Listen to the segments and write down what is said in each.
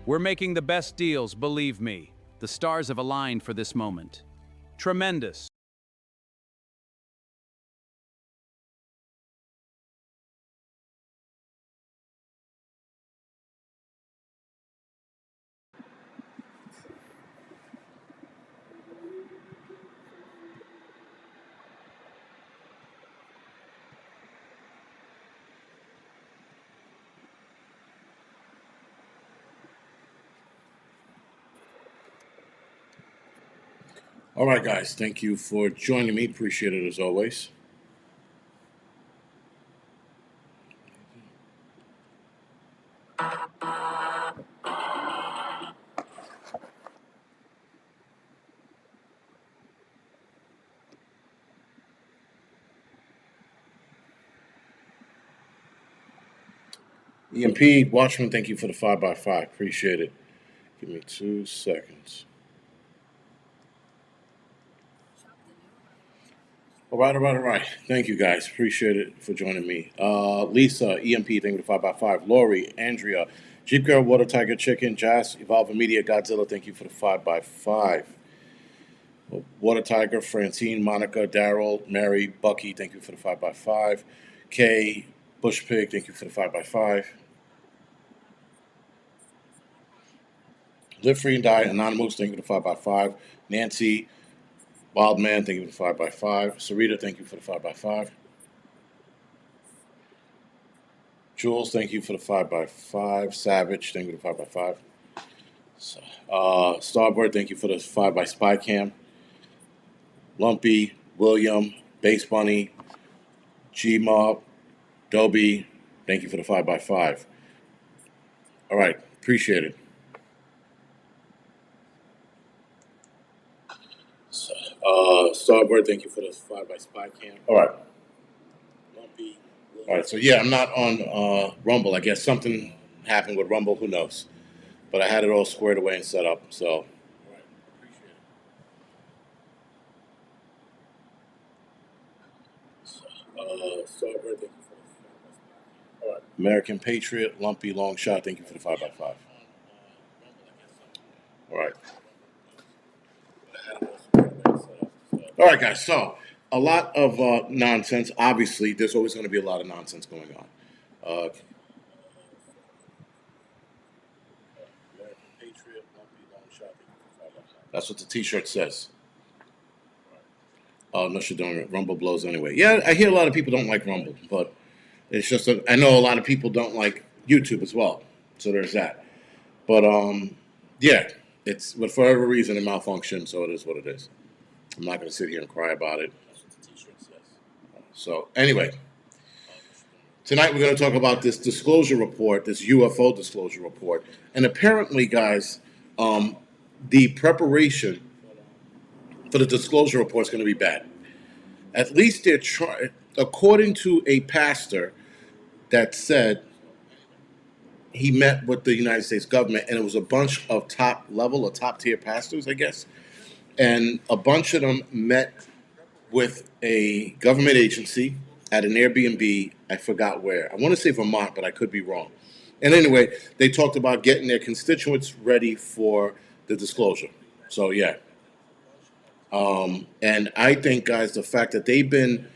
We're making the best deals, believe me. The stars have aligned for this moment. Tremendous. All right, guys. Thank you for joining me. Appreciate it as always. EMP, Watchman, thank you for the 5x5. Appreciate it. Give me 2 seconds. All right. Thank you, guys. Appreciate it for joining me. Lisa, EMP, thank you for the 5x5. Lori, Andrea, Jeep Girl, Water Tiger Chicken, Jazz, Evolving Media, Godzilla, thank you for the 5x5. Water Tiger, Francine, Monica, Daryl, Mary, Bucky, thank you for the 5x5. Kay, Bush Pig, thank you for the 5x5. Live Free and Die, Anonymous, thank you for the 5x5. Nancy, Wild Man, thank you for the 5x5. Sarita, thank you for the 5x5. Jules, thank you for the 5x5. Savage, thank you for the 5x5. Starbird, thank you for the 5x Spy Cam. Lumpy, William, Base Bunny, G-Mob, Dobie, thank you for the 5x5. All right, appreciate it. Starbird, thank you for the 5x Spy Cam. All right. Lumpy. All right, so yeah, I'm not on Rumble. I guess something happened with Rumble. Who knows? But I had it all squared away and set up. So, all right, appreciate it. Starbird, thank you for the 5x5. All right. American Patriot, Lumpy, Long Shot, thank you for the 5x5. All right. All right, guys. So, a lot of nonsense. Obviously, there's always going to be a lot of nonsense going on. That's what the T-shirt says. No, she don't. Rumble blows anyway. Yeah, I hear a lot of people don't like Rumble, but it's just I know a lot of people don't like YouTube as well. So there's that. But yeah, but for whatever reason it malfunctioned, so it is what it is. I'm not going to sit here and cry about it. That's what the T-shirt says. So anyway, tonight we're going to talk about this disclosure report, this UFO disclosure report, and apparently, guys, the preparation for the disclosure report is going to be bad. At least they're trying, according to a pastor that said he met with the United States government, and it was a bunch of top tier pastors, I guess. And a bunch of them met with a government agency at an Airbnb. I forgot where. I want to say Vermont, but I could be wrong. And anyway, they talked about getting their constituents ready for the disclosure. So, yeah. And I think, guys, the fact that they've been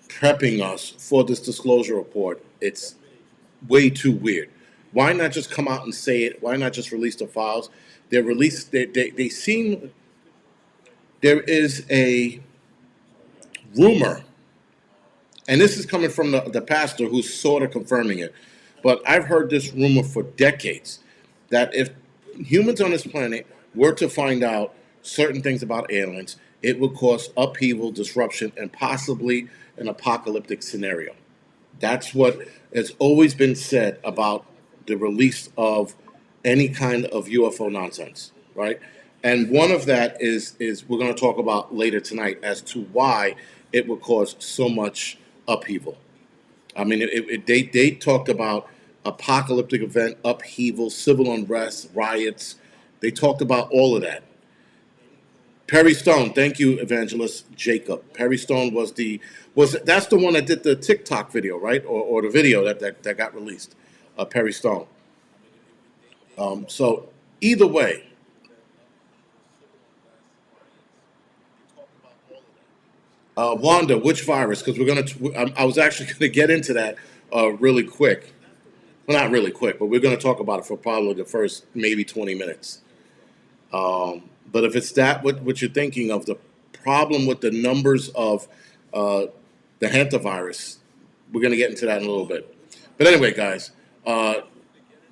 prepping us for this disclosure report, it's way too weird. Why not just come out and say it? Why not just release the files? They seem, there is a rumor, and this is coming from the pastor who's sort of confirming it, but I've heard this rumor for decades, that if humans on this planet were to find out certain things about aliens, it would cause upheaval, disruption, and possibly an apocalyptic scenario. That's what has always been said about the release of any kind of UFO nonsense, right? And one of that is we're going to talk about later tonight as to why it would cause so much upheaval. I mean, they talked about apocalyptic event, upheaval, civil unrest, riots. They talked about all of that. Perry Stone, thank you, Evangelist Jacob. Perry Stone that's the one that did the TikTok video, right? Or the video that got released. Perry Stone. So either way, Wanda, which virus? Because I was actually going to get into that really quick. Well, not really quick, but we're going to talk about it for probably the first maybe 20 minutes. But if it's that, what you're thinking of, the problem with the numbers of uh, the Hantavirus, we're going to get into that in a little bit. But anyway, guys,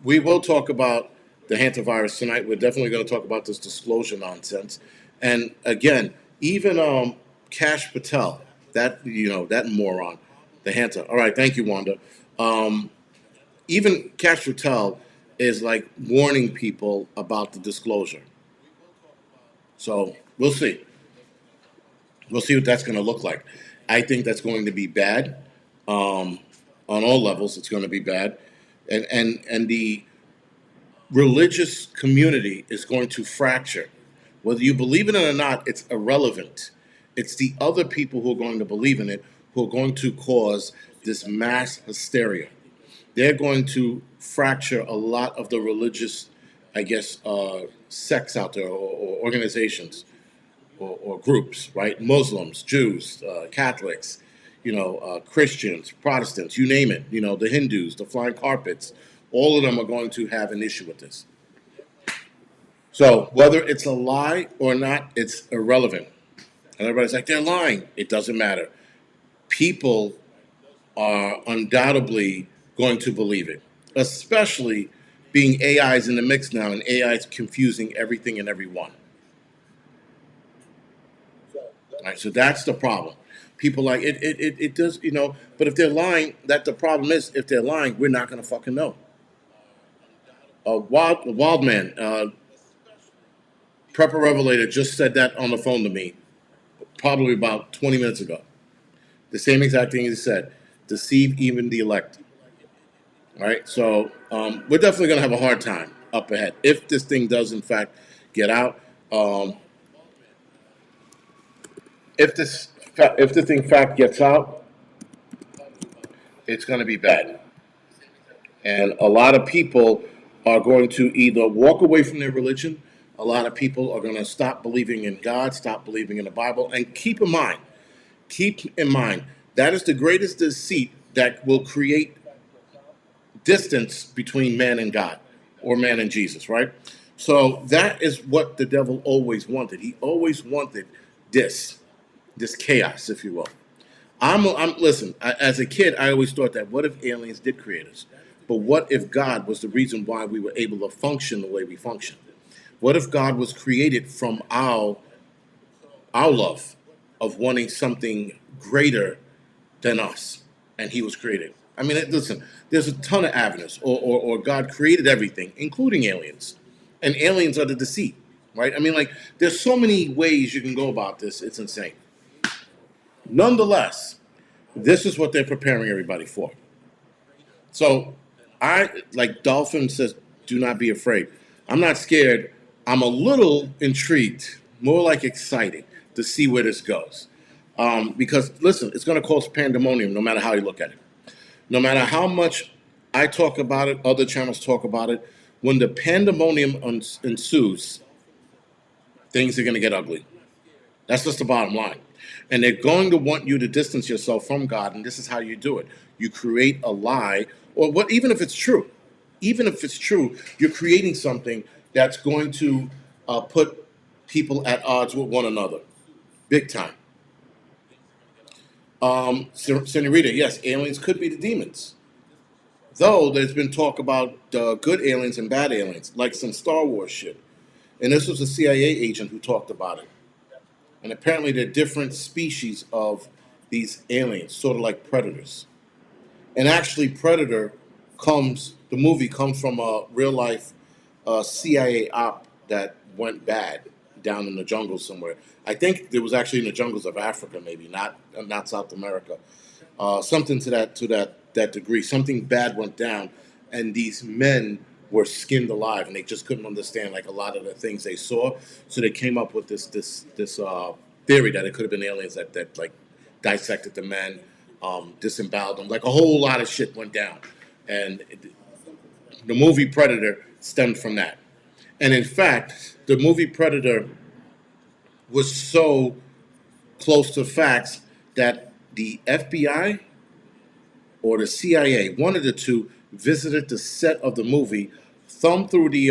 we will talk about the Hantavirus tonight. We're definitely going to talk about this disclosure nonsense. And again, even Cash Patel, that moron, the Hanta. All right, thank you, Wanda. Um, Even Cash Patel is like warning people about the disclosure. So we'll see. We'll see what that's going to look like. I think that's going to be bad. Um, on all levels, it's going to be bad, and the religious community is going to fracture. Whether you believe in it or not, it's irrelevant. It's the other people who are going to believe in it who are going to cause this mass hysteria. They're going to fracture a lot of the religious, I guess, sects out there, or organizations, or groups, right? Muslims, Jews, Catholics, Christians, Protestants, you name it. The Hindus, the flying carpets. All of them are going to have an issue with this. So whether it's a lie or not, it's irrelevant. And everybody's like, they're lying. It doesn't matter. People are undoubtedly going to believe it, especially being AI's in the mix now, and AI's confusing everything and everyone. All right, so that's the problem. People like it does, but if they're lying, that the problem is, if they're lying, we're not going to fucking know. Wild man, Prepper Revelator just said that on the phone to me probably about 20 minutes ago. The same exact thing he said. Deceive even the elect. All right, so we're definitely going to have a hard time up ahead if this thing does in fact get out. If the thing fact gets out, it's going to be bad, and a lot of people are going to either walk away from their religion. A lot of people are going to stop believing in God, stop believing in the Bible, and keep in mind that is the greatest deceit that will create distance between man and God, or man and Jesus, right? So that is what the devil always wanted. He always wanted this chaos, if you will. Listen. As a kid, I always thought that what if aliens did create us, but what if God was the reason why we were able to function the way we function? What if God was created from our love of wanting something greater than us, and He was created? I mean, listen. There's a ton of avenues, or God created everything, including aliens, and aliens are the deceit, right? I mean, like, there's so many ways you can go about this. It's insane. Nonetheless, this is what they're preparing everybody for. So, like Dolphin says, do not be afraid. I'm not scared. I'm a little intrigued, more like excited to see where this goes. Because, listen, it's going to cause pandemonium no matter how you look at it. No matter how much I talk about it, other channels talk about it, when the pandemonium ensues, things are going to get ugly. That's just the bottom line. And they're going to want you to distance yourself from God, and this is how you do it. You create a lie, or what? Even if it's true, you're creating something that's going to put people at odds with one another, big time. Senorita, yes, aliens could be the demons. Though there's been talk about good aliens and bad aliens, like some Star Wars shit. And this was a CIA agent who talked about it. And apparently they're different species of these aliens, sort of like predators. And actually, the movie comes from a real life CIA op that went bad down in the jungle somewhere. I think it was actually in the jungles of Africa, maybe not South America. Something to that degree. Something bad went down, and these men were skinned alive, and they just couldn't understand like a lot of the things they saw. So they came up with this theory that it could have been aliens that like dissected the men, disemboweled them. Like a whole lot of shit went down, and the movie Predator stemmed from that. And in fact, the movie Predator was so close to facts that the FBI or the CIA, one of the two, visited the set of the movie, thumbed through the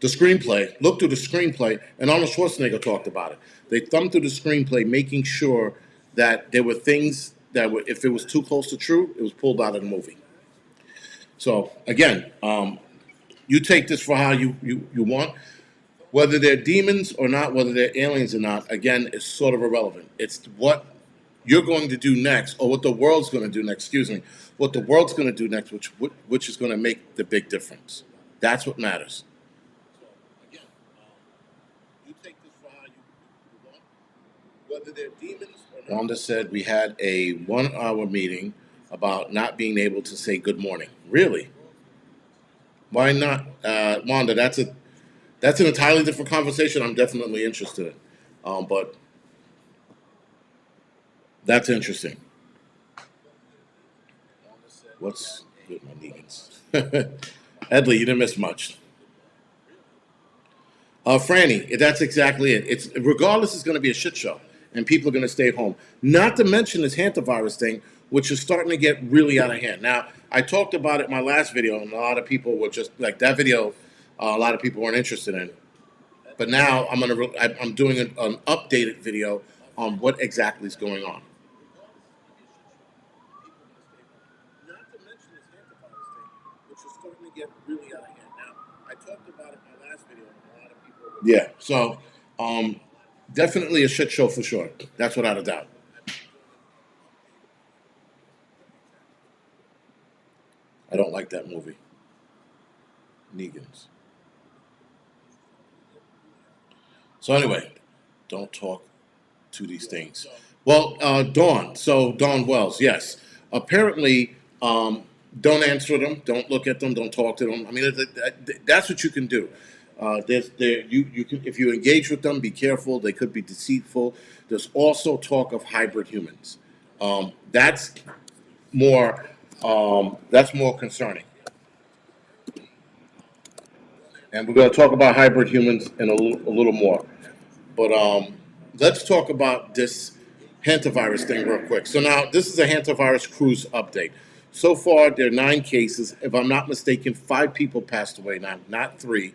screenplay, looked through the screenplay, and Arnold Schwarzenegger talked about it. They thumbed through the screenplay, making sure that there were things that were, if it was too close to true, it was pulled out of the movie. So again, you take this for how you want. Whether they're demons or not, whether they're aliens or not, again, it's sort of irrelevant. It's what you're going to do next, or what the world's going to do next. Excuse me, what the world's going to do next, which is going to make the big difference. That's what matters. You take this for how you want. Whether they're demons or not. Wanda said we had a 1 hour meeting about not being able to say good morning. Really? Why not, Wanda? That's an entirely different conversation. I'm definitely interested in, but that's interesting. What's with my Negans? Edley, you didn't miss much. Franny, that's exactly it. It's regardless, it's going to be a shit show, and people are going to stay home. Not to mention this Hantavirus thing, which is starting to get really out of hand. Now, I talked about it in my last video, and a lot of people were just like that video. A lot of people weren't interested in. But now I'm doing an updated video on what exactly is going on. Not to mention this Hantavirus thing, which is starting to get really out of hand. Now, I talked about it in my last video, and a lot of people were... Yeah, so definitely a shit show for sure. That's without a doubt. I don't like that movie. Negans. So anyway, don't talk to these things. Well, Dawn. So Dawn Wells, yes. Apparently, don't answer them. Don't look at them. Don't talk to them. I mean, that's what you can do. You can, if you engage with them, be careful. They could be deceitful. There's also talk of hybrid humans. That's more concerning. And we're going to talk about hybrid humans in a little more. But let's talk about this Hantavirus thing real quick. So now, this is a Hantavirus cruise update. So far, there are 9 cases. If I'm not mistaken, 5 people passed away now, not 3.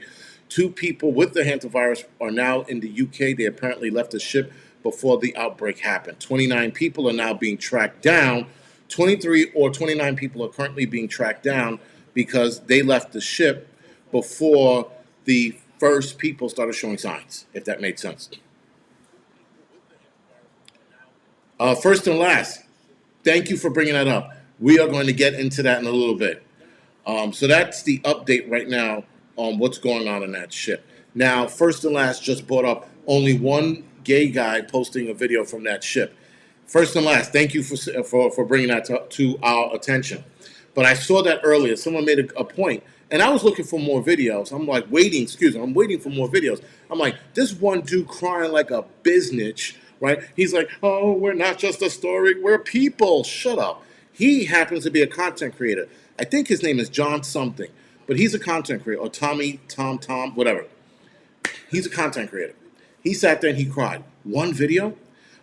2 people with the Hantavirus are now in the UK. They apparently left the ship before the outbreak happened. 29 people are now being tracked down. 23 or 29 people are currently being tracked down because they left the ship before the first people started showing signs, if that made sense. First and last, thank you for bringing that up. We are going to get into that in a little bit. So that's the update right now on what's going on in that ship. Now, first and last just brought up only one gay guy posting a video from that ship. First and last, thank you for bringing that to our attention. But I saw that earlier. Someone made a point. And I was looking for more videos. I'm like, waiting for more videos. I'm like, this one dude crying like a biznitch, right? He's like, oh, we're not just a story, we're people. Shut up. He happens to be a content creator. I think his name is John something, but he's a content creator, or Tom, whatever. He's a content creator. He sat there and he cried. One video?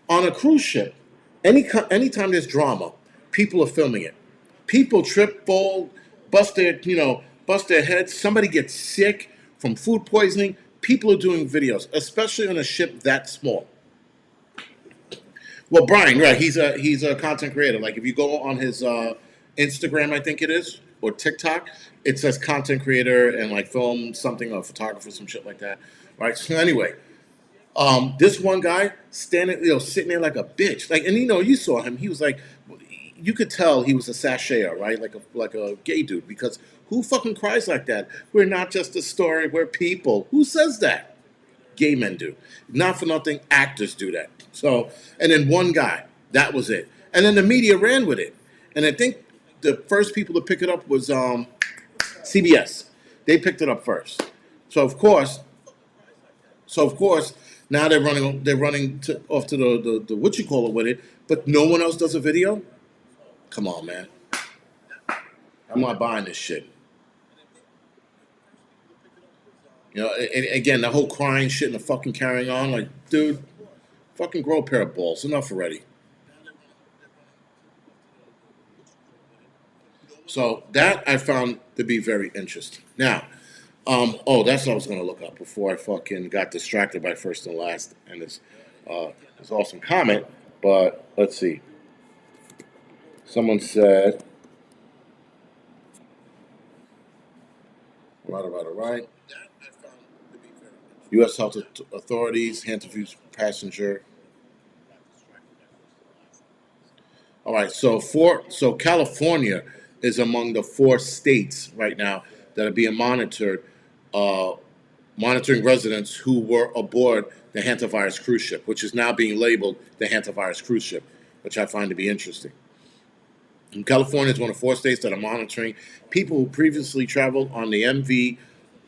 On a cruise ship, anytime there's drama, people are filming it. People trip, fall, bust their heads. Somebody gets sick from food poisoning. People are doing videos, especially on a ship that small. Well, Brian, right? He's a content creator. Like if you go on his Instagram, I think it is, or TikTok, it says content creator and like film something, or photographer, some shit like that, right? So anyway, this one guy sitting there like a bitch, like, and you saw him. He was like, you could tell he was a sashayer, right? Like a gay dude, because who fucking cries like that? We're not just a story, we're people. Who says that? Gay men do. Not for nothing, actors do that. So, and then one guy, that was it. And then the media ran with it. And I think the first people to pick it up was CBS. They picked it up first. So of course, now they're running off to the what you call it with it, but no one else does a video? Come on, man. I'm not buying this shit. You know, again, the whole crying shit and the fucking carrying on. Like, dude, fucking grow a pair of balls. Enough already. So that I found to be very interesting. Now, that's what I was going to look up before I fucking got distracted by first and last and this awesome comment. But let's see. Someone said, right. U.S. health authorities, Hantavirus passenger. All right, so California is among the 4 states right now that are being monitored, uh, monitoring residents who were aboard the Hantavirus cruise ship, which is now being labeled the Hantavirus cruise ship, which I find to be interesting. And California is one of 4 states that are monitoring people who previously traveled on the MV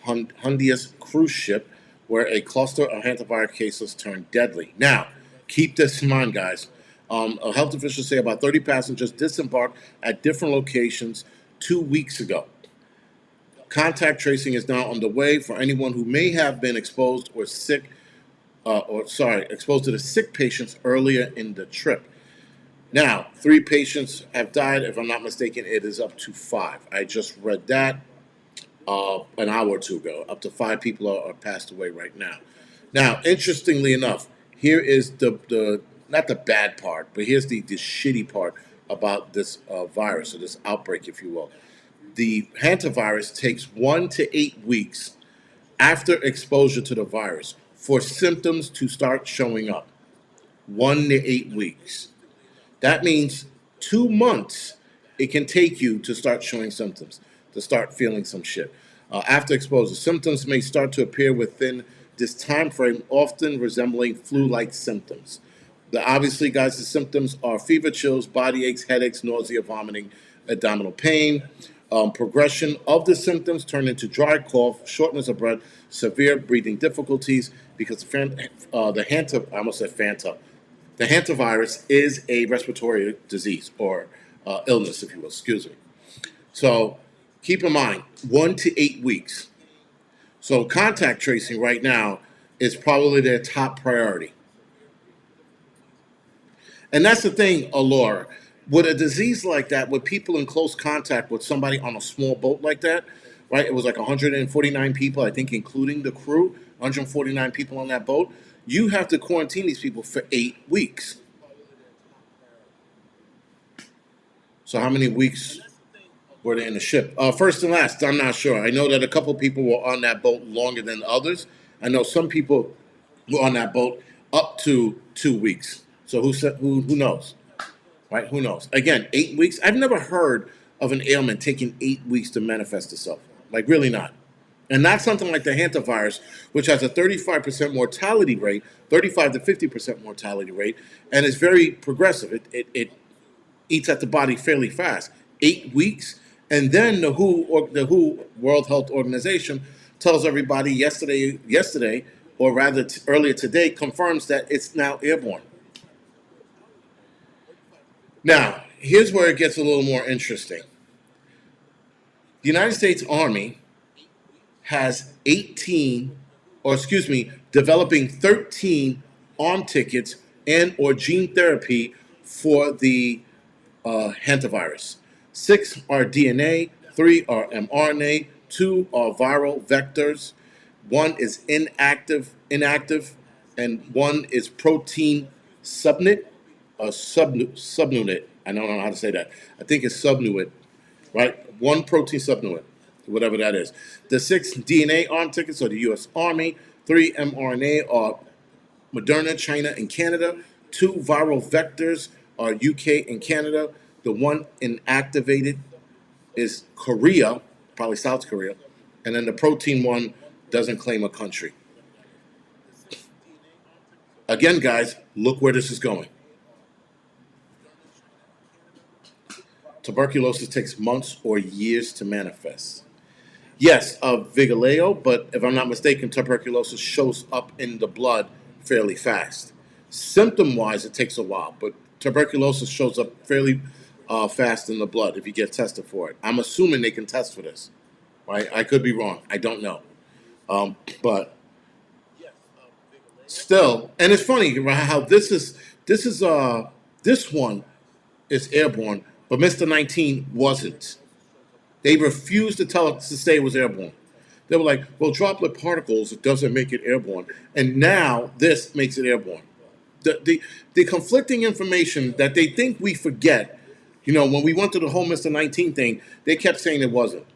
Hondias cruise ship, where a cluster of hantavirus cases turned deadly. Now, keep this in mind, guys. Health officials say about 30 passengers disembarked at different locations 2 weeks ago. Contact tracing is now underway for anyone who may have been exposed exposed to the sick patients earlier in the trip. Now, 3 patients have died. If I'm not mistaken, it is up to 5. I just read that an hour or two ago. Up to 5 people are passed away right now. Now, interestingly enough, here is the not the bad part, but here's the shitty part about this virus, or this outbreak, if you will. The hantavirus takes 1 to 8 weeks after exposure to the virus for symptoms to start showing up. 1 to 8 weeks. That means 2 months it can take you to start showing symptoms, to start feeling some shit. After exposure, symptoms may start to appear within this time frame, often resembling flu-like symptoms. Obviously, guys, the symptoms are fever, chills, body aches, headaches, nausea, vomiting, abdominal pain. Progression of the symptoms turn into dry cough, shortness of breath, severe breathing difficulties, because the hantavirus is a respiratory disease, or illness, if you will. Excuse me. So keep in mind, 1 to 8 weeks. So contact tracing right now is probably their top priority. And that's the thing, Allure. With a disease like that, with people in close contact with somebody on a small boat like that, right? It was like 149 people, I think, including the crew, 149 people on that boat. You have to quarantine these people for 8 weeks. So how many weeks were they in the ship? First and last, I'm not sure. I know that a couple people were on that boat longer than others. I know some people were on that boat up to 2 weeks. So who knows? Right? Who knows? Again, 8 weeks. I've never heard of an ailment taking 8 weeks to manifest itself. Like, really not. And not something like the hantavirus, which has a 35% mortality rate, 35 to 50% mortality rate, and is very progressive. It eats at the body fairly fast. 8 weeks, and then the WHO World Health Organization tells everybody yesterday, or rather earlier today, confirms that it's now airborne. Now, here's where it gets a little more interesting. The United States Army has developing 13 arm tickets and or gene therapy for the hantavirus. 6 are DNA, 3 are mRNA, 2 are viral vectors, 1 is inactive, and 1 is protein subunit. Subunit. I don't know how to say that. I think it's subunit, right? 1 protein subunit, whatever that is. The 6 DNA arm tickets are the U.S. Army. 3 mRNA are Moderna, China, and Canada. 2 viral vectors are UK and Canada. The 1 inactivated is Korea, probably South Korea. And then the protein one doesn't claim a country. Again, guys, look where this is going. Tuberculosis takes months or years to manifest. Yes, Vigileo, but if I'm not mistaken, tuberculosis shows up in the blood fairly fast. Symptom-wise, it takes a while, but tuberculosis shows up fairly fast in the blood if you get tested for it. I'm assuming they can test for this, right? I could be wrong. I don't know. but still, and it's funny right, how this one is airborne, but Mr. 19 wasn't. They refused to tell us to say it was airborne. They were like, well, droplet particles, it doesn't make it airborne. And now this makes it airborne. The conflicting information that they think we forget, when we went through the whole Mr. 19 thing, they kept saying it wasn't.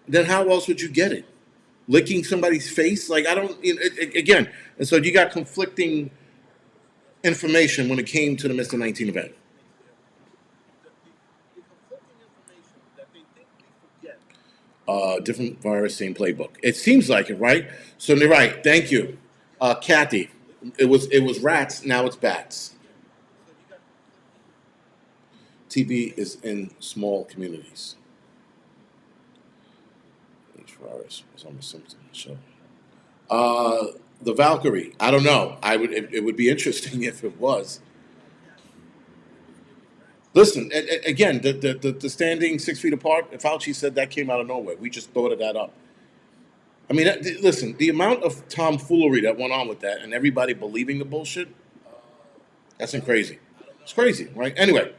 Then how else would you get it? Licking somebody's face? Like, I don't, again, and so you got conflicting information when it came to the Mr. 19 event. Different virus, same playbook. It seems like it, right? So they're right. Thank you, Kathy. It was rats. Now it's bats. TB is in small communities. H virus was on the symptom show. The Valkyrie. I don't know. It would be interesting if it was. Listen, again, the standing 6 feet apart, Fauci said that came out of nowhere. We just thought of that up. I mean, listen, the amount of tomfoolery that went on with that and everybody believing the bullshit, that's crazy. It's crazy, right? Anyway,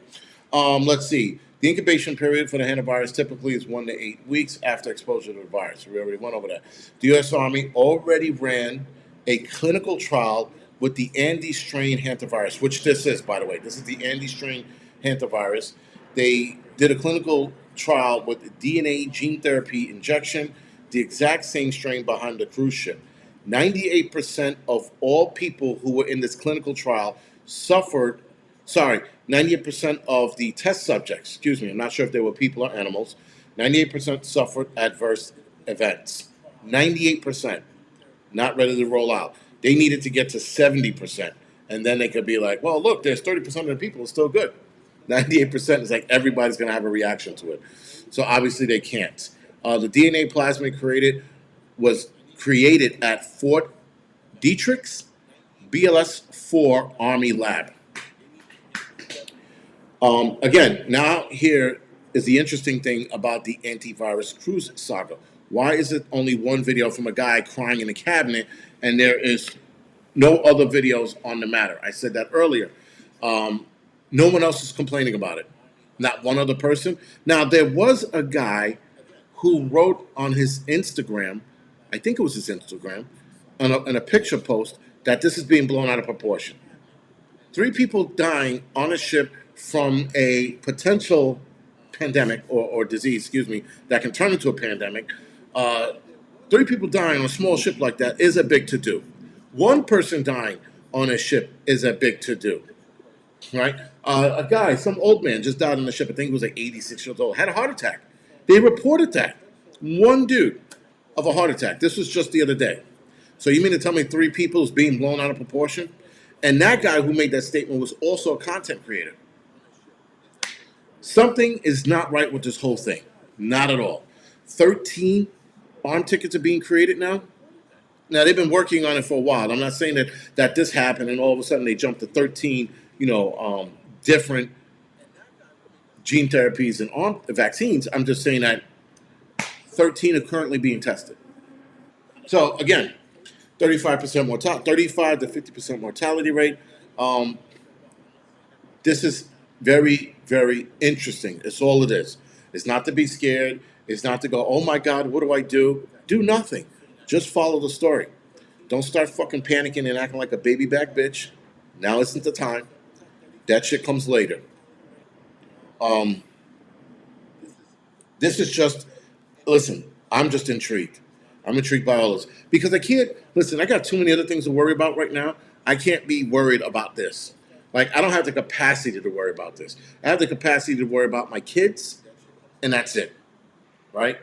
let's see. The incubation period for the hantavirus typically is 1 to 8 weeks after exposure to the virus. We already went over that. The U.S. Army already ran a clinical trial with the Andy strain hantavirus, which this is, by the way. This is the Andy strain hantavirus. They did a clinical trial with the DNA gene therapy injection, the exact same strain behind the cruise ship. 98% of all people who were in this clinical trial 98% of the test subjects, I'm not sure if they were people or animals, 98% suffered adverse events. 98%, not ready to roll out. They needed to get to 70%, and then they could be like, well, look, there's 30% of the people are still good. 98% is like everybody's going to have a reaction to it. So obviously they can't. The DNA plasmid was created at Fort Detrick's BLS-4 Army lab. Again, now here is the interesting thing about the antivirus cruise saga. Why is it only one video from a guy crying in a cabinet and there is no other videos on the matter? I said that earlier. No one else is complaining about it. Not one other person. Now, there was a guy who wrote on his Instagram, I think it was his Instagram, on a picture post that this is being blown out of proportion. 3 people dying on a ship from a potential pandemic or disease, that can turn into a pandemic. 3 people dying on a small ship like that is a big to-do. 1 person dying on a ship is a big to-do, right? A guy, some old man, just died on the ship. I think he was like 86 years old, had a heart attack. They reported that. 1 dude of a heart attack. This was just the other day. So you mean to tell me 3 people is being blown out of proportion? And that guy who made that statement was also a content creator. Something is not right with this whole thing. Not at all. 13 arm tickets are being created now. Now, they've been working on it for a while. I'm not saying that this happened and all of a sudden they jumped to 13, different gene therapies and arm vaccines. I'm just saying that 13 are currently being tested. So, again, 35 to 50% mortality rate. This is very, very interesting. It's all it is. It's not to be scared. It's not to go, oh my God, what do I do? Do nothing. Just follow the story. Don't start fucking panicking and acting like a baby back bitch. Now isn't the time. That shit comes later. This is just, listen, I'm just intrigued. I'm intrigued by all this. Because I can't, listen, I got too many other things to worry about right now. I can't be worried about this. Like, I don't have the capacity to worry about this. I have the capacity to worry about my kids, and that's it. Right?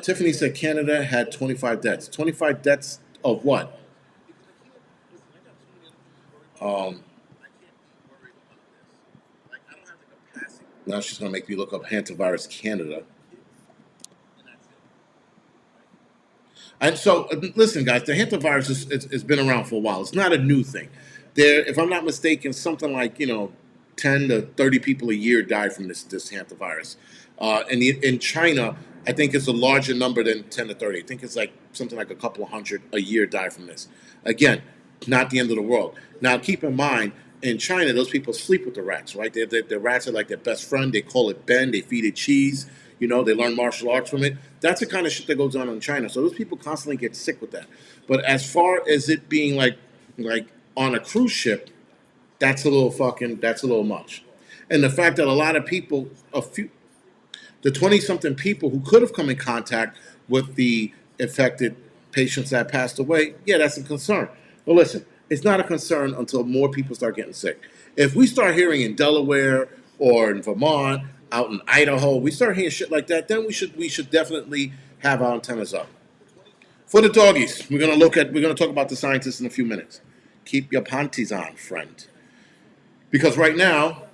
Tiffany said Canada had 25 deaths. 25 deaths of what? Now she's going to make me look up Hantavirus Canada. And so, listen, guys, the hantavirus has been around for a while. It's not a new thing. There, if I'm not mistaken, something like 10 to 30 people a year die from this hantavirus. In China, I think it's a larger number than 10 to 30. I think it's like something like a couple of hundred a year die from this. Again, not the end of the world. Now, keep in mind, in China, those people sleep with the rats, right? The rats are like their best friend. They call it Ben. They feed it cheese. You know, they learn martial arts from it. That's the kind of shit that goes on in China. So those people constantly get sick with that. But as far as it being like on a cruise ship, that's a little much. And the fact that a lot of people, the 20-something people who could have come in contact with the infected patients that passed away, yeah, that's a concern. But listen, it's not a concern until more people start getting sick. If we start hearing in Delaware or in Vermont, out in Idaho, we start hearing shit like that, then we should definitely have our antennas up. For the doggies, we're gonna talk about the scientists in a few minutes. Keep your panties on, friend. Because right now,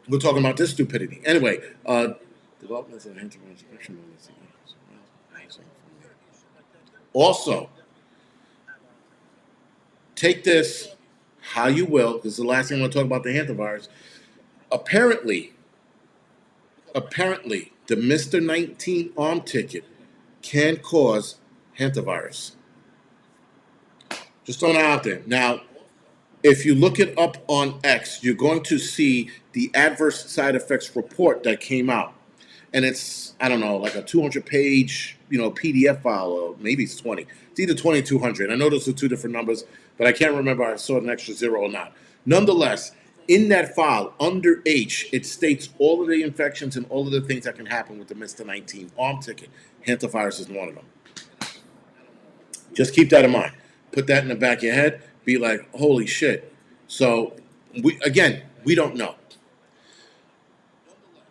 we're talking about this stupidity. Anyway, developments in also, take this how you will, because the last thing I'm going to talk about the Hantavirus. Apparently, the Mr. 19 arm ticket can cause Hantavirus. Just throwing it out there. Now, if you look it up on X, you're going to see the adverse side effects report that came out. And it's, I don't know, like a 200-page, PDF file, or maybe it's 20. It's either 20 or 200. I know those are two different numbers, but I can't remember if I saw an extra zero or not. Nonetheless, in that file, under H, it states all of the infections and all of the things that can happen with the Mr. 19 arm ticket. Hantavirus is one of them. Just keep that in mind. Put that in the back of your head. Be like, holy shit. So, we don't know.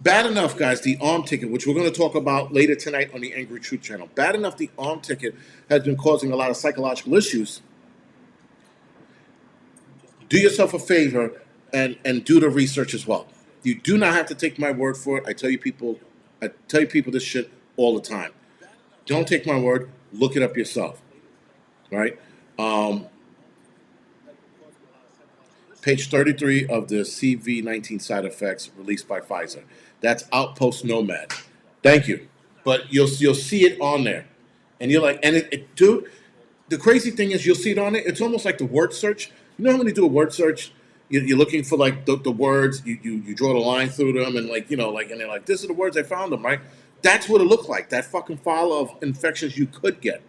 Bad enough, guys, the arm ticket, which we're going to talk about later tonight on the Angry Truth channel. Bad enough the arm ticket has been causing a lot of psychological issues. Do yourself a favor and do the research as well. You do not have to take my word for it. I tell you people this shit all the time. Don't take my word. Look it up yourself. Right? Page 33 of the CV-19 side effects released by Pfizer. That's Outpost Nomad. Thank you. But you'll see it on there. And you're like, dude, the crazy thing is you'll see it on there. It's almost like the word search. You know how when you do a word search, you're looking for like the words, you draw the line through them and and they're like, this are the words, I found them, right? That's what it looked like, that fucking file of infections you could get.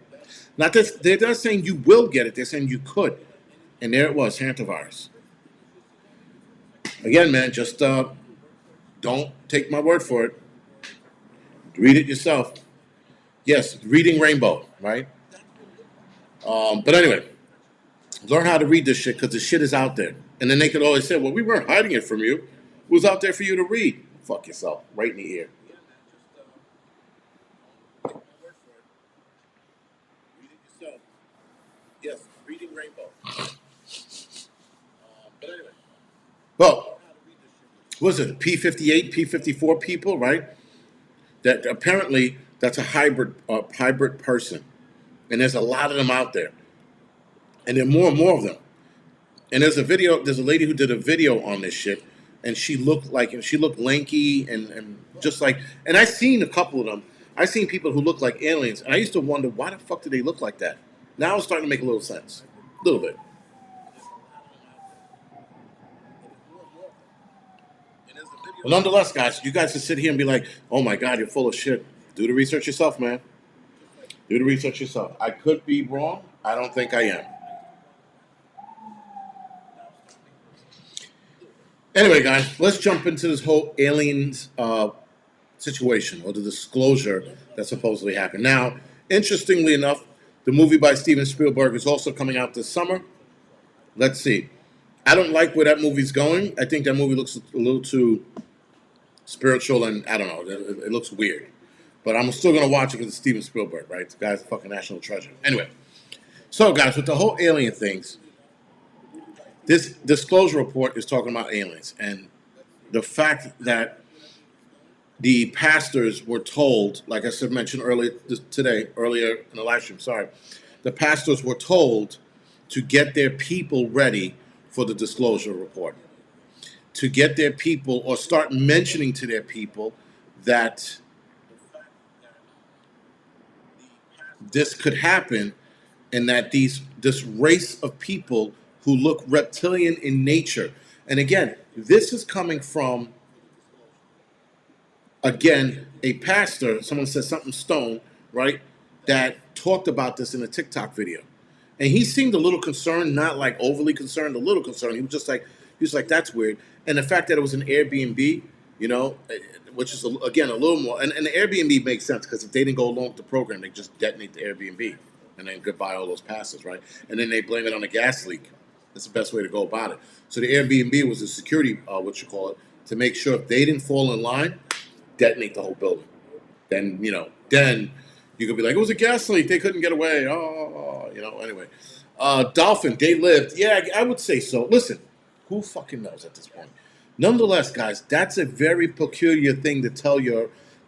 Not that they're not saying you will get it, they're saying you could. And there it was, Hantavirus. Again, man, just don't take my word for it. Read it yourself. Yes, reading Rainbow, right? But anyway, learn how to read this shit because the shit is out there. And then they could always say, well, we weren't hiding it from you. It was out there for you to read. Fuck yourself, right in the ear. Read it yourself. Yes, reading Rainbow. But anyway. Well, what was it, P58, P54 people, right? That apparently that's a hybrid person. And there's a lot of them out there. And there are more and more of them. And there's a lady who did a video on this shit, and she looked lanky and just like, and I've seen a couple of them. I've seen people who look like aliens, and I used to wonder, why the fuck do they look like that? Now it's starting to make a little sense. A little bit. But nonetheless, guys, you guys can sit here and be like, oh my God, you're full of shit. Do the research yourself, man. Do the research yourself. I could be wrong. I don't think I am. Anyway, guys, let's jump into this whole aliens situation or the disclosure that supposedly happened. Now, interestingly enough, the movie by Steven Spielberg is also coming out this summer. Let's see. I don't like where that movie's going. I think that movie looks a little too spiritual, and I don't know. It looks weird. But I'm still going to watch it because it's Steven Spielberg, right? The guy's a fucking national treasure. Anyway, so guys, with the whole alien things, this disclosure report is talking about aliens. And the fact that the pastors were told, like I said, mentioned earlier in the live stream, the pastors were told to get their people ready for the disclosure report. To get their people, or start mentioning to their people that this could happen, and that this race of people who look reptilian in nature. And again, this is coming from, again, a pastor. Someone said something Stone, right, that talked about this in a TikTok video, and he seemed a little concerned, not like overly concerned, a little concerned. He was like, that's weird. And the fact that it was an Airbnb, you know, which is again a little more, and the Airbnb makes sense, because if they didn't go along with the program, they just detonate the Airbnb, and then goodbye all those passes, right? And then they blame it on a gas leak. That's the best way to go about it. So the Airbnb was a security, what you call it, to make sure if they didn't fall in line, detonate the whole building. Then, you know, then you could be like, it was a gas leak, they couldn't get away. Oh, you know. Anyway, Dolphin, they lived. Yeah, I would say so. Listen, who fucking knows at this point? Nonetheless, guys, that's a very peculiar thing to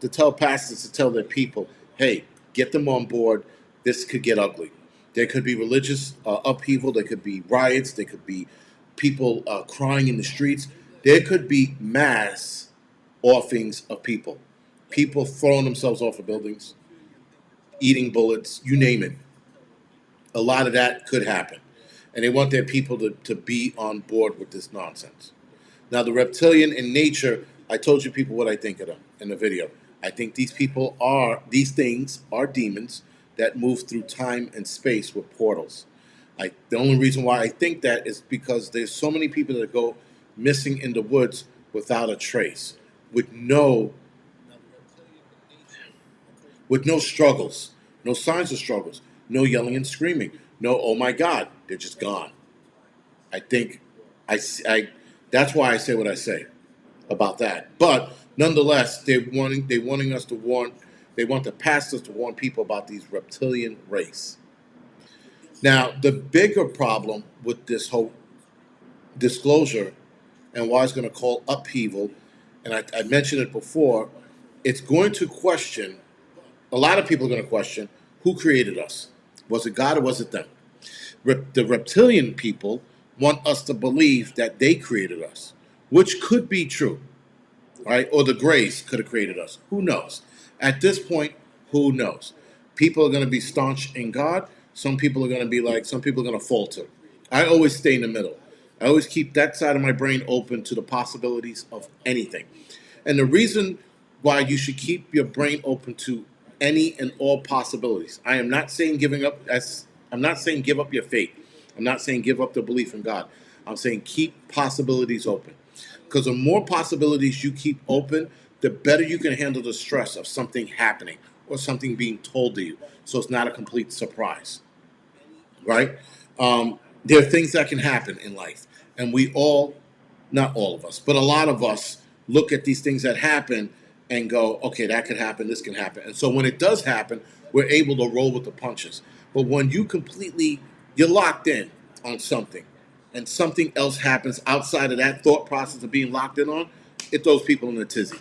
tell pastors to tell their people. Hey, get them on board. This could get ugly. There could be religious upheaval. There could be riots. There could be people crying in the streets. There could be mass offings of people. People throwing themselves off of buildings, eating bullets, you name it. A lot of that could happen. And they want their people to be on board with this nonsense. Now, the reptilian in nature, I told you people what I think of them in the video. I think these things are demons that move through time and space with portals. The only reason why I think that is because there's so many people that go missing in the woods without a trace, with no struggles, no signs of struggles, no yelling and screaming, no, oh my God, they're just gone. I think that's why I say what I say about that. But nonetheless, they want the pastors to warn people about these reptilian race. Now, the bigger problem with this whole disclosure, and why it's going to call upheaval, and I mentioned it before, it's going to question, a lot of people are going to question, who created us? Was it God or was it them? The reptilian people want us to believe that they created us, which could be true, right? Or the Greys could have created us. Who knows? At this point, who knows? People are going to be staunch in God. Some people are going to falter. I always stay in the middle. I always keep that side of my brain open to the possibilities of anything. And the reason why you should keep your brain open to any and all possibilities. I am not saying give up your faith. I'm not saying give up the belief in God. I'm saying keep possibilities open. Because the more possibilities you keep open, the better you can handle the stress of something happening or something being told to you. So it's not a complete surprise, right? There are things that can happen in life. And we all, not all of us, but a lot of us look at these things that happen and go, okay, that could happen, this can happen. And so when it does happen, we're able to roll with the punches. But when you're locked in on something, and something else happens outside of that thought process of being locked in on, it throws people in a tizzy.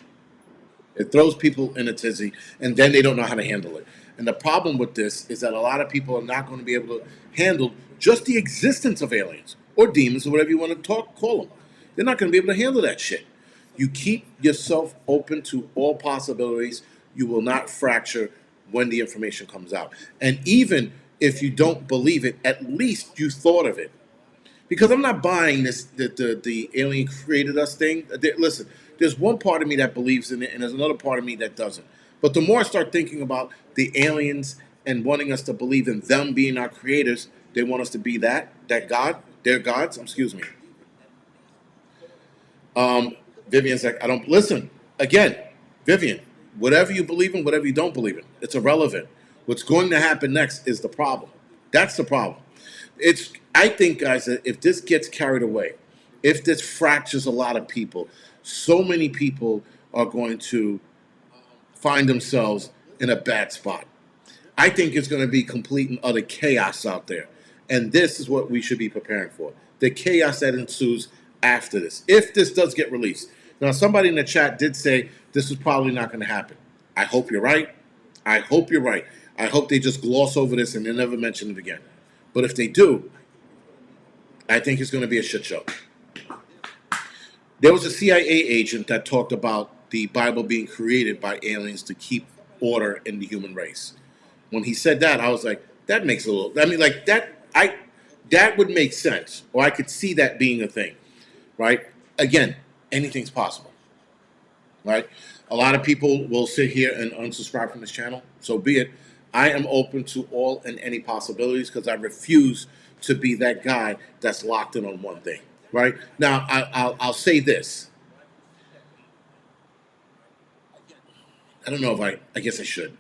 It throws people in a tizzy, and then they don't know how to handle it. And the problem with this is that a lot of people are not going to be able to handle just the existence of aliens or demons or whatever you want to call them. They're not going to be able to handle that shit. You keep yourself open to all possibilities. You will not fracture when the information comes out. And even if you don't believe it, at least you thought of it. Because I'm not buying this the alien created us thing. Listen, there's one part of me that believes in it, and there's another part of me that doesn't. But the more I start thinking about the aliens and wanting us to believe in them being our creators, they want us to be that God, their gods. Excuse me. Vivian's like, I don't listen. Again, Vivian, whatever you believe in, whatever you don't believe in, it's irrelevant. What's going to happen next is the problem. That's the problem. I think, guys, that if this gets carried away, if this fractures a lot of people, so many people are going to find themselves in a bad spot. I think it's going to be complete and utter chaos out there. And this is what we should be preparing for. The chaos that ensues after this, if this does get released. Now, somebody in the chat did say this is probably not going to happen. I hope you're right. I hope you're right. I hope they just gloss over this and they never mention it again. But if they do, I think it's going to be a shit show. There was a CIA agent that talked about the Bible being created by aliens to keep order in the human race. When he said that, I was like, that makes a little. I mean, like that would make sense, or I could see that being a thing, right? Again, anything's possible, right? A lot of people will sit here and unsubscribe from this channel. So be it. I am open to all and any possibilities because I refuse to be that guy that's locked in on one thing, right? Now, I'll say this. I don't know if I guess I should.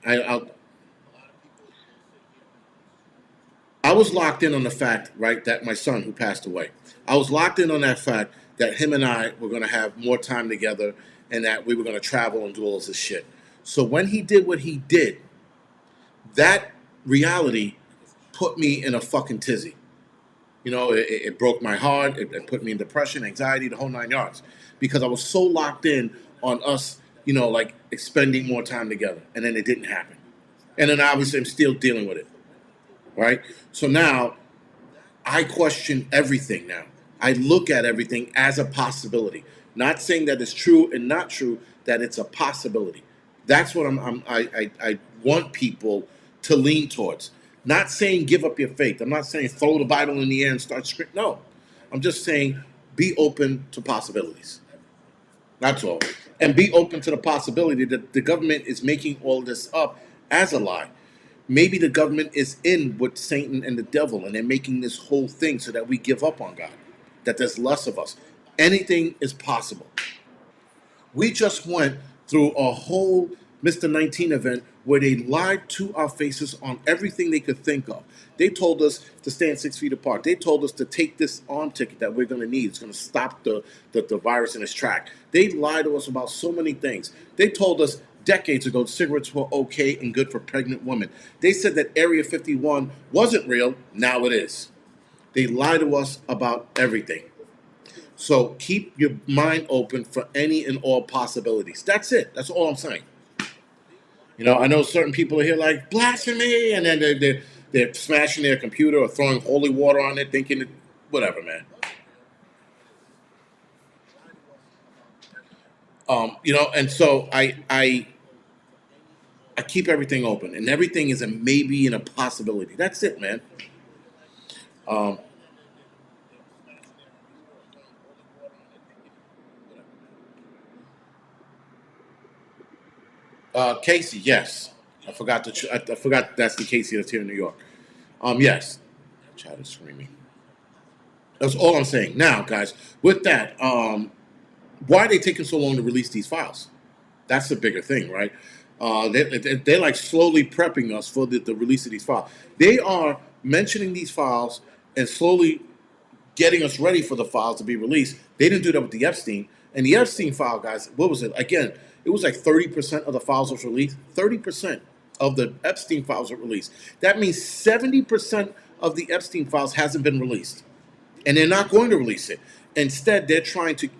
I was locked in on the fact, right, that my son who passed away, I was locked in on that fact that him and I were going to have more time together and that we were going to travel and do all this shit. So when he did what he did, that reality put me in a fucking tizzy. You know, it broke my heart. It put me in depression, anxiety, the whole 9 yards. Because I was so locked in on us, you know, like spending more time together. And then it didn't happen. And then obviously I'm still dealing with it. Right? So now I question everything now. I look at everything as a possibility. Not saying that it's true and not true, that it's a possibility. That's what I want people to lean towards. Not saying give up your faith. I'm not saying throw the Bible in the air and start screaming. No. I'm just saying be open to possibilities. That's all. And be open to the possibility that the government is making all this up as a lie. Maybe the government is in with Satan and the devil, and they're making this whole thing so that we give up on God, that there's less of us. Anything is possible. We just went through a whole Mr. 19 event where they lied to our faces on everything they could think of. They told us to stand 6 feet apart. They told us to take this arm ticket that we're going to need. It's going to stop the virus in its track. They lied to us about so many things. They told us decades ago cigarettes were okay and good for pregnant women. They said that Area 51 wasn't real. Now it is. They lied to us about everything. So keep your mind open for any and all possibilities. That's it. That's all I'm saying. You know, I know certain people are here like blasphemy, and then they're smashing their computer or throwing holy water on it, thinking it, whatever, man. You know, and so I keep everything open, and everything is a maybe and a possibility. That's it, man. Um, Casey, yes. I forgot that's the Casey that's here in New York. Yes. Child is screaming. That's all I'm saying. Now, guys, with that, why are they taking so long to release these files? That's the bigger thing, right? They're like slowly prepping us for the release of these files. They are mentioning these files and slowly getting us ready for the files to be released. They didn't do that with the Epstein. And the Epstein file, guys, what was it? Again, it was like 30% of the files was released. 30% of the Epstein files were released. That means 70% of the Epstein files hasn't been released. And they're not going to release it. Instead, they're trying to